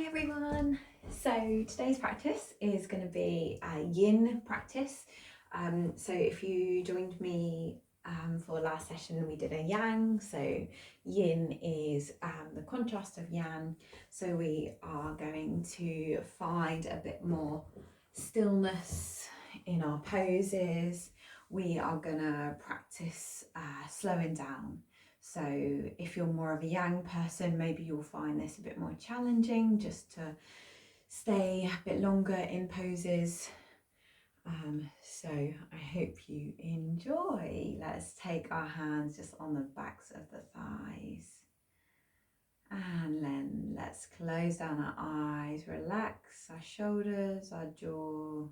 everyone. So today's practice is going to be a yin practice. So if you joined me for last session, we did a yang. So yin is the contrast of yang. So we are going to find a bit more stillness in our poses. We are going to practice slowing down. So if you're more of a yang person, maybe you'll find this a bit more challenging just to stay a bit longer in poses. So I hope you enjoy. Let's take our hands just on the backs of the thighs. And then let's close down our eyes, relax our shoulders, our jaw.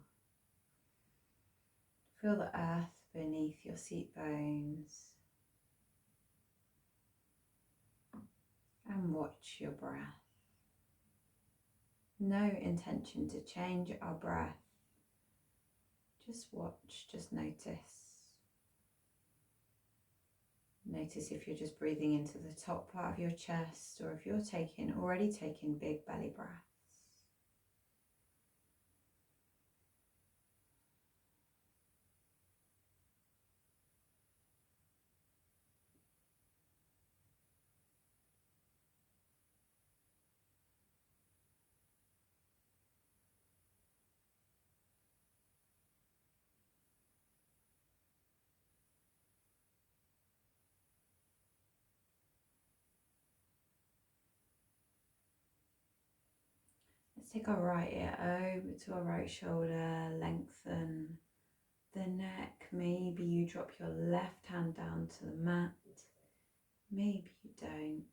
Feel the earth beneath your seat bones. And watch your breath. No intention to change our breath. Just watch, just notice. Notice if you're just breathing into the top part of your chest or if you're already taking big belly breaths. Let's take our right ear over to our right shoulder, lengthen the neck. Maybe you drop your left hand down to the mat. Maybe you don't.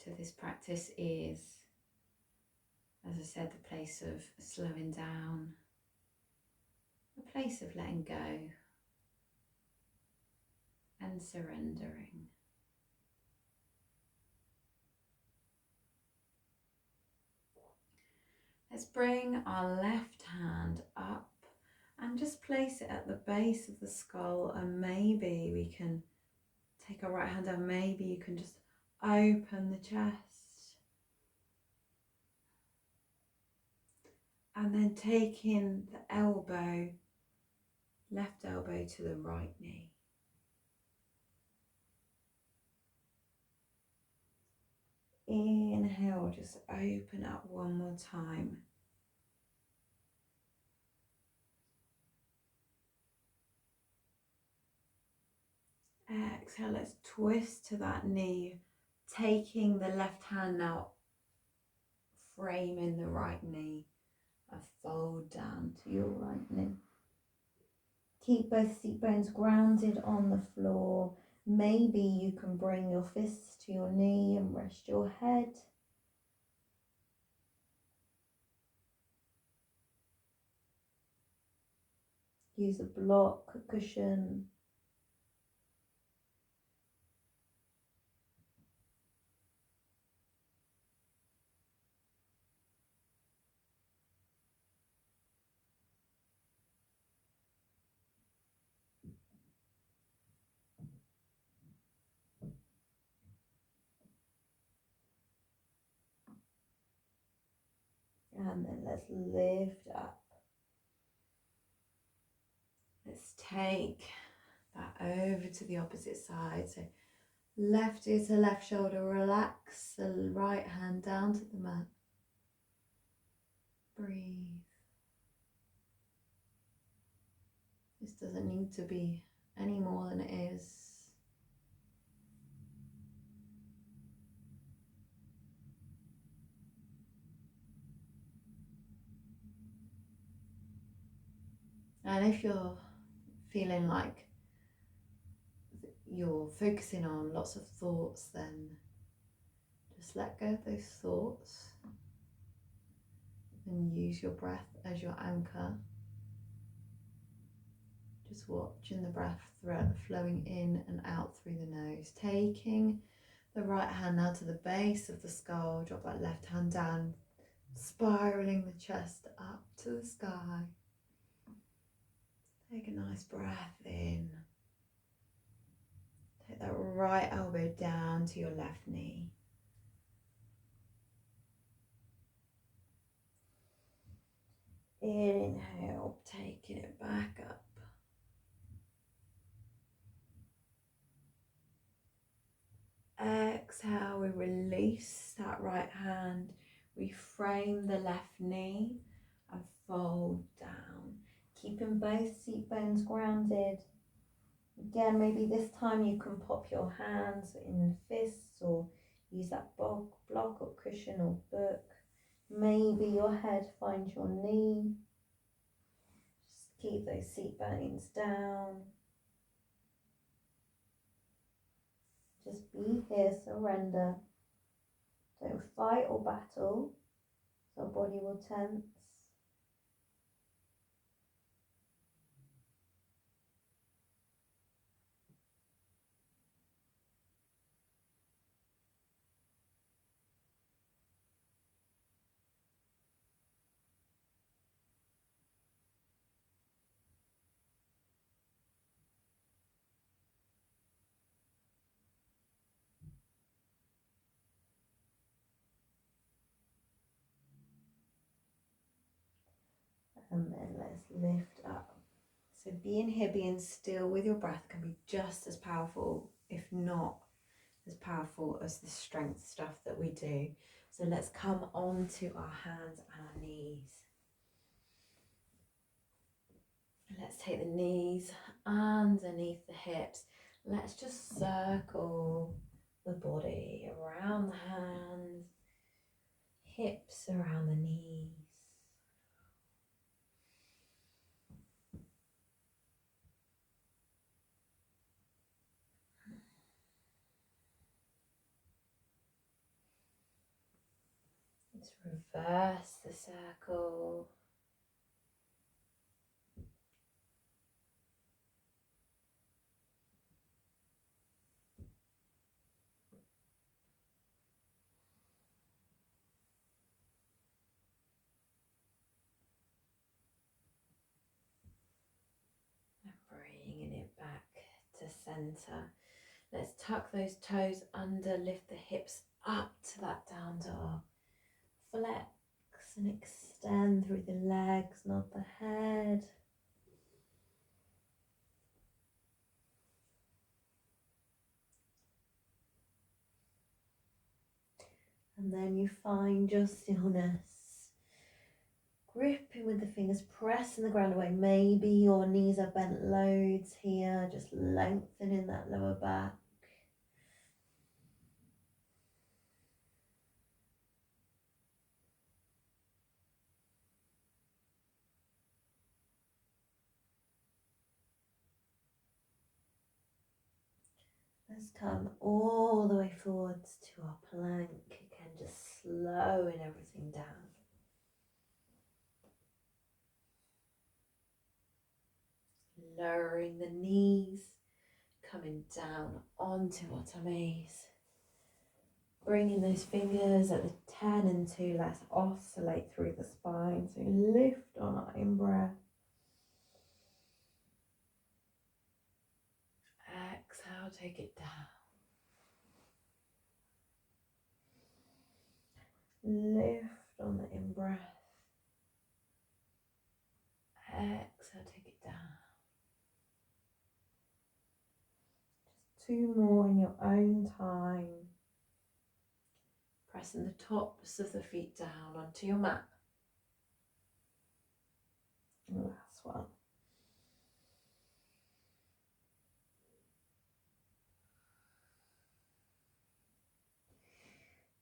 So this practice is, as I said, the place of slowing down, a place of letting go and surrendering. Let's bring our left hand up and just place it at the base of the skull, and maybe we can take our right hand down, maybe you can just open the chest. And then taking the elbow, left elbow to the right knee. Inhale, just open up one more time. Exhale, let's twist to that knee, taking the left hand now, framing the right knee, a fold down to your right knee. Keep both seat bones grounded on the floor. Maybe you can bring your fists to your knee and rest your head. Use a block, a cushion. And then let's lift up. Let's take that over to the opposite side. So left ear to left shoulder, relax the right hand down to the mat. Breathe. This doesn't need to be any more than it is. And if you're feeling like you're focusing on lots of thoughts, then just let go of those thoughts and use your breath as your anchor. Just watching the breath flowing in and out through the nose. Taking the right hand now to the base of the skull, drop that left hand down, spiraling the chest up to the sky. Take a nice breath in. Take that right elbow down to your left knee. Inhale, taking it back up. Exhale, we release that right hand. We frame the left knee and fold down, keeping both seat bones grounded. Again, maybe this time you can pop your hands in fists or use that block or cushion or book. Maybe your head finds your knee. Just keep those seat bones down. Just be here, surrender. Don't fight or battle, so our body will tense. And then let's lift up. So being here, being still with your breath can be just as powerful, if not as powerful as the strength stuff that we do. So let's come onto our hands and our knees. Let's take the knees underneath the hips. Let's just circle the body around the hands, hips around the knees. Let's reverse the circle. And bringing it back to center. Let's tuck those toes under, lift the hips up to that down dog. Flex and extend through the legs, not the head. And then you find your stillness. Gripping with the fingers, pressing the ground away. Maybe your knees are bent loads here, just lengthening that lower back. Let's come all the way forwards to our plank. Again, just slowing everything down. Lowering the knees, coming down onto our tummies. Bringing those fingers at the 10 and 2, let's oscillate through the spine. So lift on our in-breath. Exhale, take it down. Lift on the in-breath. Exhale, take it down. Just 2 more in your own time. Pressing the tops of the feet down onto your mat. And last one.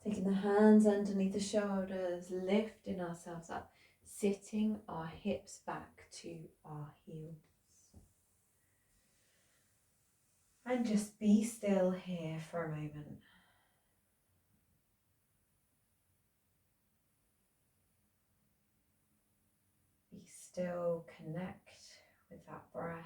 Taking the hands underneath the shoulders, lifting ourselves up, sitting our hips back to our heels. And just be still here for a moment. Be still, connect with that breath.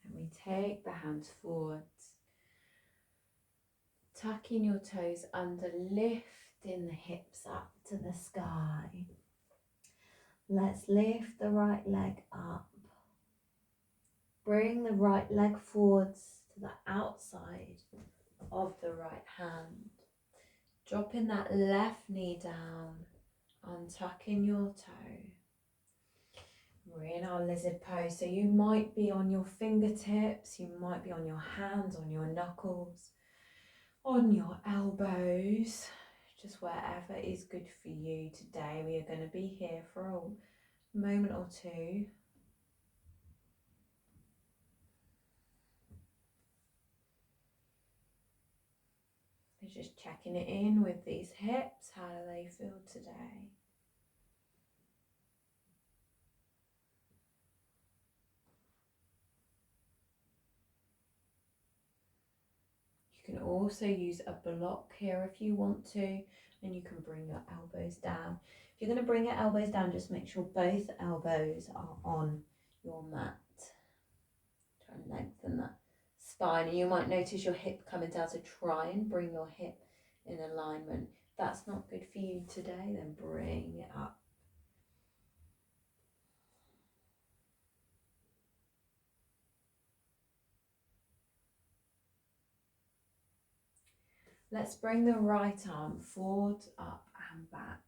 And we take the hands forwards, tucking your toes under, lifting the hips up to the sky. Let's lift the right leg up. Bring the right leg forwards to the outside of the right hand. Dropping that left knee down, untucking your toe. We're in our lizard pose, so you might be on your fingertips, you might be on your hands, on your knuckles, on your elbows, just wherever is good for you today. We are going to be here for a moment or two. So just checking it in with these hips. How do they feel today? You can also use a block here if you want to, and you can bring your elbows down. If you're going to bring your elbows down, just make sure both elbows are on your mat. Try and lengthen that spine, and you might notice your hip coming down, so try and bring your hip in alignment. If that's not good for you today, then bring it up. Let's bring the right arm forward, up and back.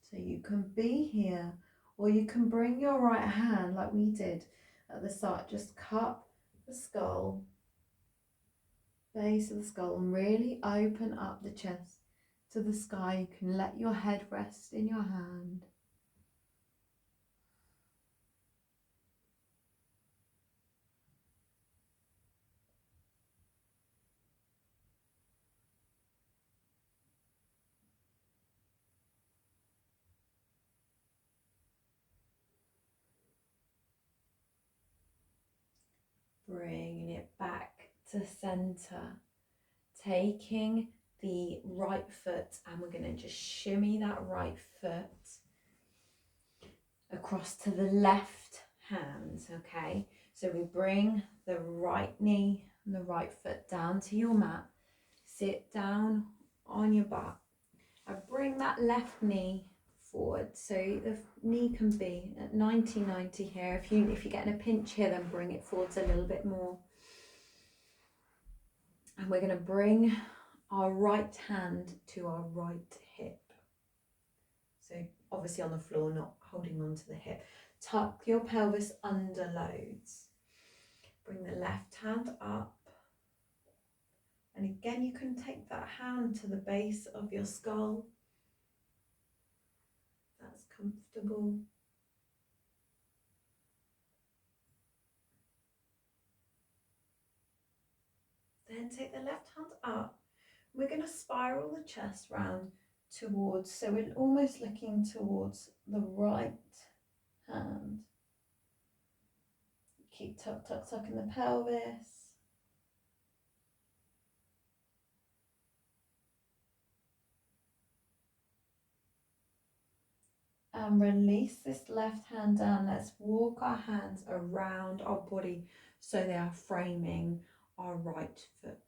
So you can be here, or you can bring your right hand like we did at the start. Just cup the skull, base of the skull, and really open up the chest to the sky. You can let your head rest in your hand. Bringing it back to center, taking the right foot, and we're going to just shimmy that right foot across to the left hand. Okay, so we bring the right knee and the right foot down to your mat, sit down on your butt, and bring that left knee forward, so the knee can be at 90-90 here. If you're getting a pinch here, then bring it forwards a little bit more. And we're going to bring our right hand to our right hip, so obviously on the floor, not holding on to the hip. Tuck your pelvis under loads. Bring the left hand up, and again you can take that hand to the base of your skull. That's comfortable. Then take the left hand up. We're going to spiral the chest round towards, so we're almost looking towards the right hand. Keep tucking the pelvis. And release this left hand down. Let's walk our hands around our body so they are framing our right foot.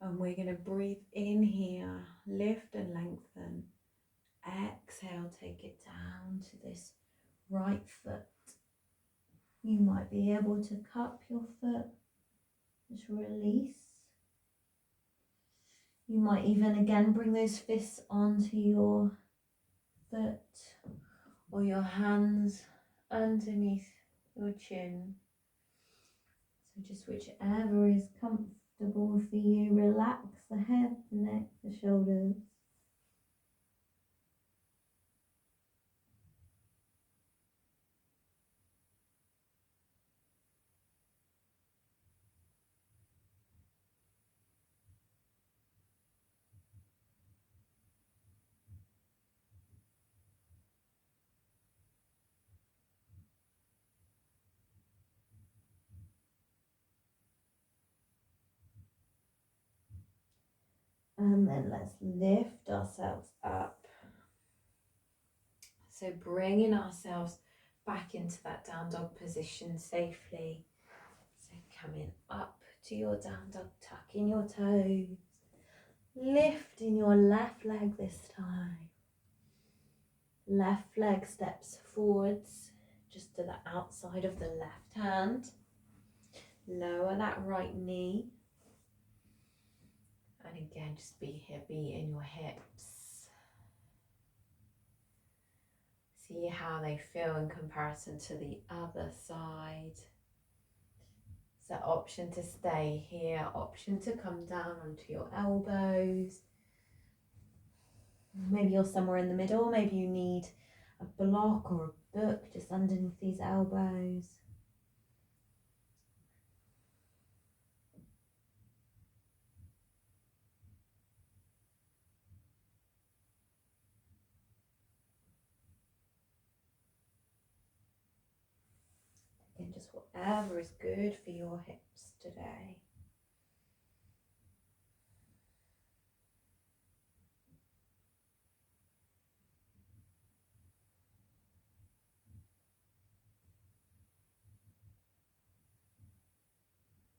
And we're going to breathe in here, lift and lengthen. Exhale, take it down to this right foot. You might be able to cup your foot, just release. You might even again bring those fists onto your foot, or your hands underneath your chin. So just whichever is comfortable for you. Relax the head, the neck, the shoulders. And then let's lift ourselves up. So bringing ourselves back into that down dog position safely. So coming up to your down dog, tucking your toes, lifting your left leg this time. Left leg steps forwards just to the outside of the left hand. Lower that right knee. And again, just be here, be in your hips. See how they feel in comparison to the other side. So option to stay here, option to come down onto your elbows. Maybe you're somewhere in the middle, maybe you need a block or a book just underneath these elbows. Again, just whatever is good for your hips today.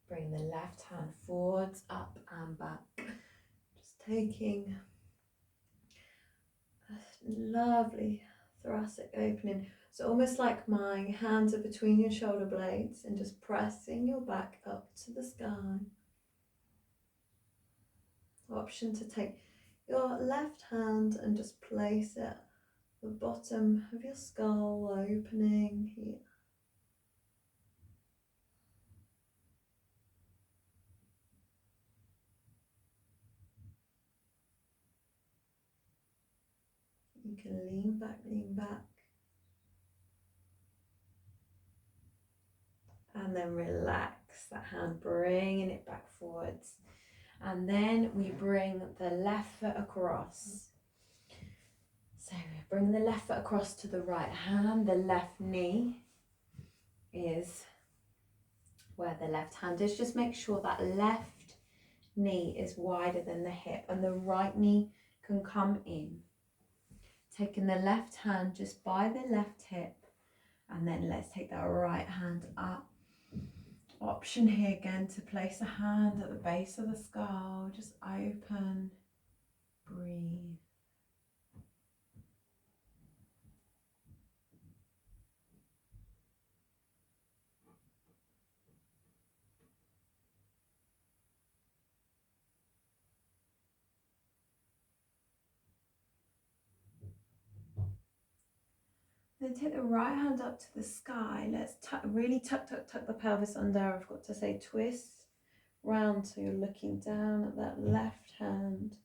Bring the left hand forwards, up and back. Just taking a lovely thoracic opening. So almost like my hands are between your shoulder blades and just pressing your back up to the sky. Option to take your left hand and just place it at the bottom of your skull, opening here. You can lean back, and then relax that hand, bringing it back forwards. And then we bring the left foot across. So bring the left foot across to the right hand. The left knee is where the left hand is. Just make sure that left knee is wider than the hip and the right knee can come in. Taking the left hand just by the left hip, and then let's take that right hand up. Option here again to place a hand at the base of the skull. Just open, breathe. Then take the right hand up to the sky. Let's really tuck the pelvis under. I've got to say twist round so you're looking down at that left hand.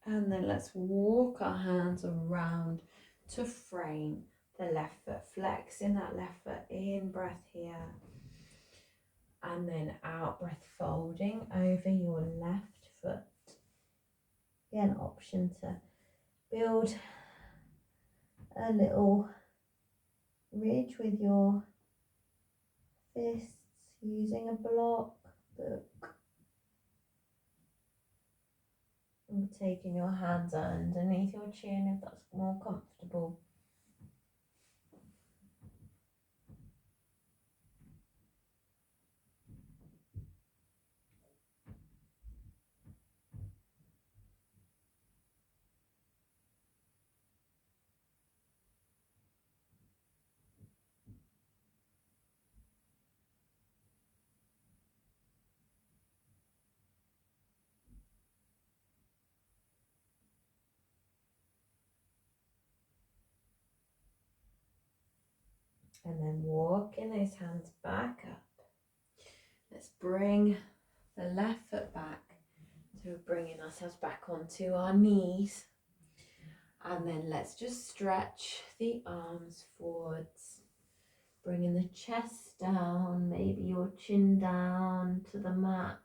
And then let's walk our hands around to frame the left foot, flexing that left foot in, breath here. And then out, breath folding over your left foot. Again, option to build a little ridge with your fists using a block, book. And taking your hands underneath your chin if that's more comfortable. And then walking those hands back up. Let's bring the left foot back. So we're bringing ourselves back onto our knees. And then let's just stretch the arms forwards. Bringing the chest down, maybe your chin down to the mat.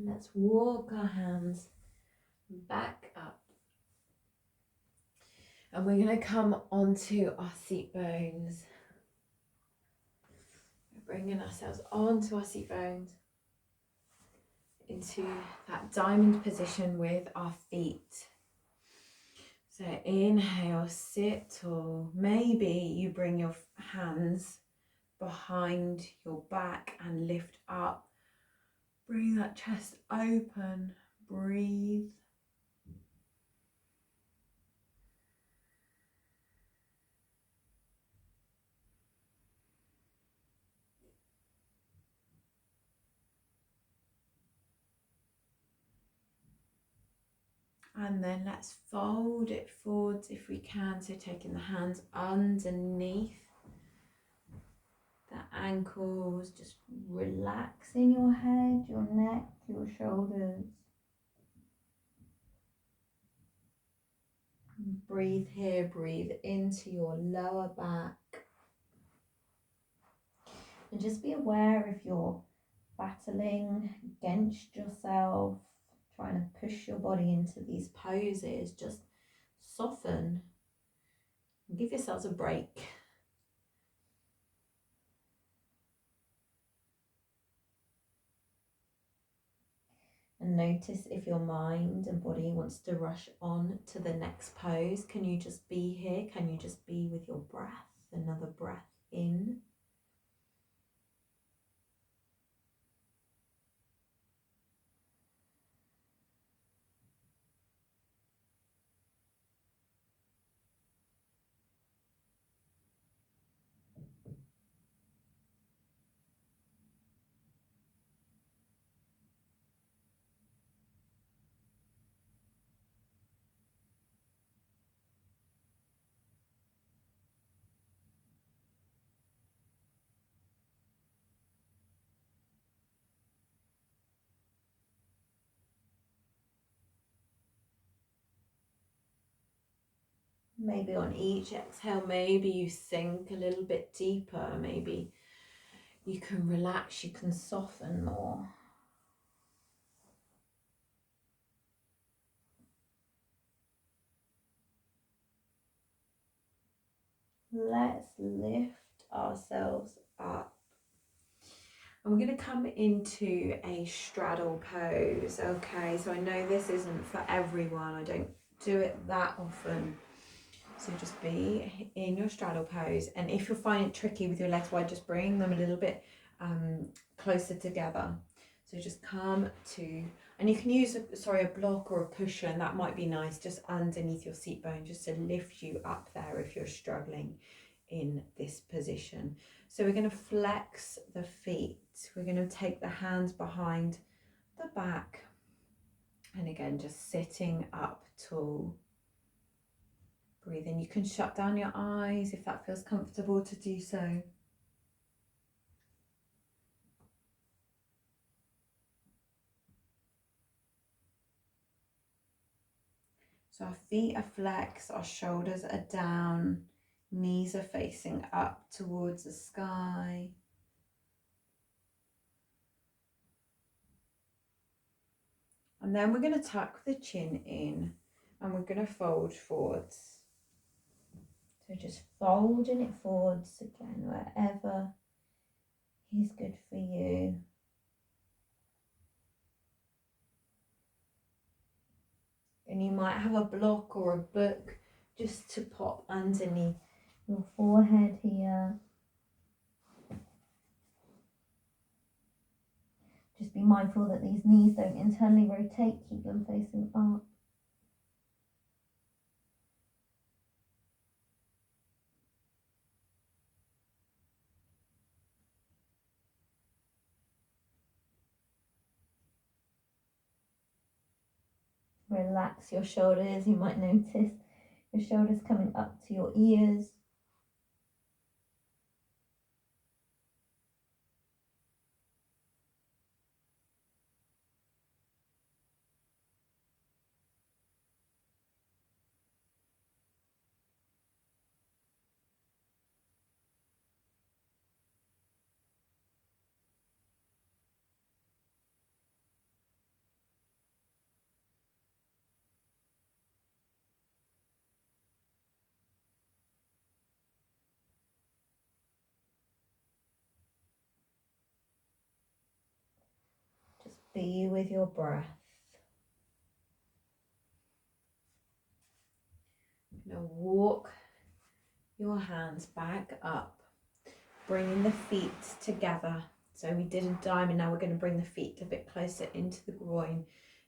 Let's walk our hands back up. And we're going to come onto our seat bones. We're bringing ourselves onto our seat bones, into that diamond position with our feet. So inhale, sit tall. Maybe you bring your hands behind your back and lift up. Bring that chest open. Breathe. And then let's fold it forwards if we can. So taking the hands underneath the ankles, just relaxing your head, your neck, your shoulders. Breathe here, breathe into your lower back. And just be aware if you're battling against yourself, trying to push your body into these poses, just soften and give yourselves a break. And notice if your mind and body wants to rush on to the next pose. Can you just be here? Can you just be with your breath? Another breath in. Maybe on each exhale, maybe you sink a little bit deeper. Maybe you can relax, you can soften more. Let's lift ourselves up. And we're going to come into a straddle pose. Okay, so I know this isn't for everyone. I don't do it that often. So just be in your straddle pose. And if you find it tricky with your legs wide, just bring them a little bit closer together. So just come to, and you can use a block or a cushion. That might be nice, just underneath your seat bone, just to lift you up there if you're struggling in this position. So we're going to flex the feet. We're going to take the hands behind the back. And again, just sitting up tall. Breathe in. You can shut down your eyes if that feels comfortable to do so. So our feet are flexed, our shoulders are down, knees are facing up towards the sky. And then we're going to tuck the chin in and we're going to fold forwards. So just folding it forwards again, wherever is good for you. And you might have a block or a book just to pop underneath your forehead here. Just be mindful that these knees don't internally rotate, keep them facing up. Relax your shoulders. You might notice your shoulders coming up to your ears. Be with your breath. Now walk your hands back up, bringing the feet together. So we did a diamond, now we're going to bring the feet a bit closer into the groin.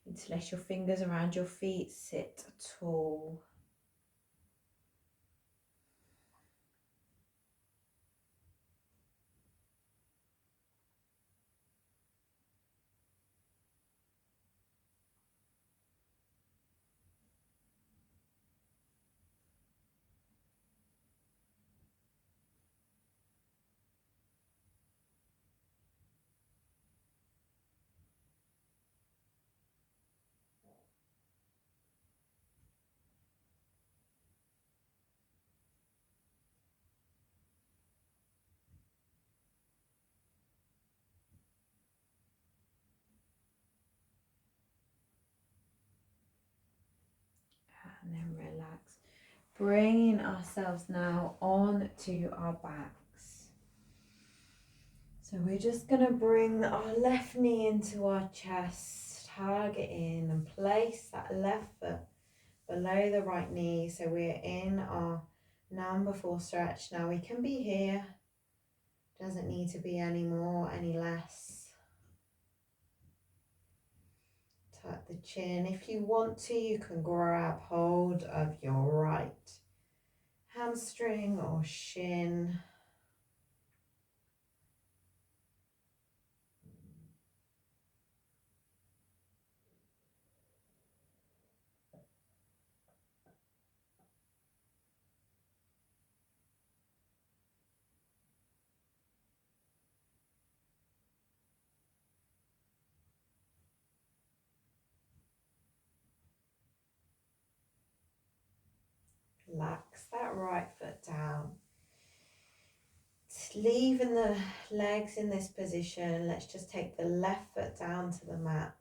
Interlace your fingers around your feet, sit tall. And then relax. Bringing ourselves now on to our backs. So we're just going to bring our left knee into our chest, hug it in and place that left foot below the right knee. So we're in our number 4 stretch. Now we can be here. Doesn't need to be any more, any less. Tuck the chin. If you want to, you can grab hold of your right hamstring or shin. Relax that right foot down. Leaving the legs in this position, let's just take the left foot down to the mat.